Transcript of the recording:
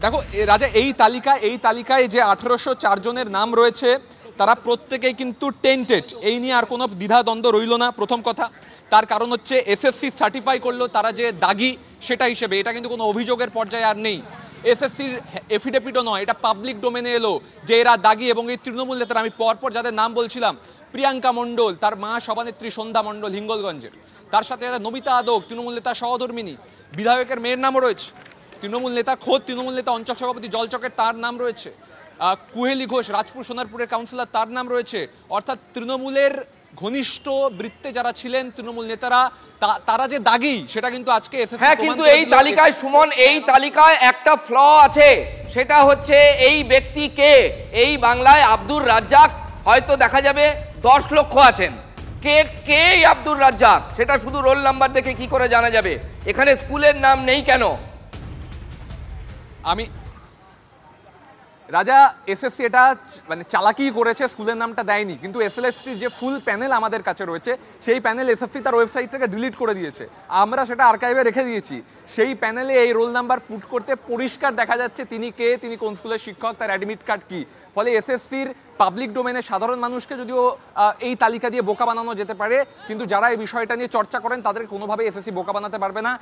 দেখো রাজা, এই তালিকায় যে 1804 জনের নাম রয়েছে তারা প্রত্যেকেই কিন্তু টেন্টেড, এই নিয়ে আর কোনো দ্বিধাদ্বন্দ্ব রইল না। প্রথম কথা, তার কারণ হচ্ছে এসএসসি সার্টিফাই করলো তারা যে দাগি সেটা হিসেবে, এটা কিন্তু কোনো অভিযোগের পর্যায়ে আর নেই। এসএসসির এফিডেভিটও নয়, এটা পাবলিক ডোমেনে এলো যে এরা দাগি। এবং এই তৃণমূল নেতারা, আমি পরপর যাদের নাম বলছিলাম, প্রিয়াঙ্কা মণ্ডল, তার মা সভানেত্রী সন্ধ্যা মণ্ডল হিঙ্গলগঞ্জের, তার সাথে নমিতা আদক তৃণমূল নেতা সহধর্মিনী, বিধায়কের মেয়ের নামও রয়েছে, তৃণমূল নেতা খোদ তৃণমূল নেতা অঞ্চল সভাপতি জলচকের তার নাম রয়েছে, কুহেলি ঘোষ রাজপুর সোনারপুরের কাউন্সিলর তার নাম রয়েছে। অর্থাৎ তৃণমূলের ঘনিষ্ঠ বৃত্তে যারা ছিলেন তৃণমূল নেতারা, তারা যে দাগি সেটা কিন্তু আজকে এসএসসি। হ্যাঁ, কিন্তু এই তালিকায় সুমন, এই তালিকায় একটা ফ্ল আছে, সেটা হচ্ছে এই ব্যক্তি কে। এই বাংলায় আব্দুর রাজ্জাক হয়তো দেখা যাবে 10 লক্ষ আছেন, কে কে আব্দুর রাজ্জাক সেটা শুধু রোল নাম্বার দেখে কি করে জানা যাবে? এখানে স্কুলের নাম নেই কেন? আমি রাজা, এসএসসি এটা মানে চালাকি করেছে, স্কুলের নামটা দেয়নি, কিন্তু এসএলএসটির যে ফুল প্যানেল আমাদের কাছে রয়েছে সেই প্যানেল এসএসসি তার ওয়েবসাইট থেকে ডিলিট করে দিয়েছে, আমরা সেটা আর্কাইভে রেখে দিয়েছি। সেই প্যানেলে এই রোল নাম্বার পুট করতে পরিষ্কার দেখা যাচ্ছে তিনি কে, তিনি কোন স্কুলের শিক্ষক, তার অ্যাডমিট কার্ড কি। ফলে এসএসসির পাবলিক ডোমেনে সাধারণ মানুষকে যদিও এই তালিকা দিয়ে বোকা বানানো যেতে পারে, কিন্তু যারা এই বিষয়টা নিয়ে চর্চা করেন তাদের কোনোভাবে এসএসসি বোকা বানাতে পারবে না।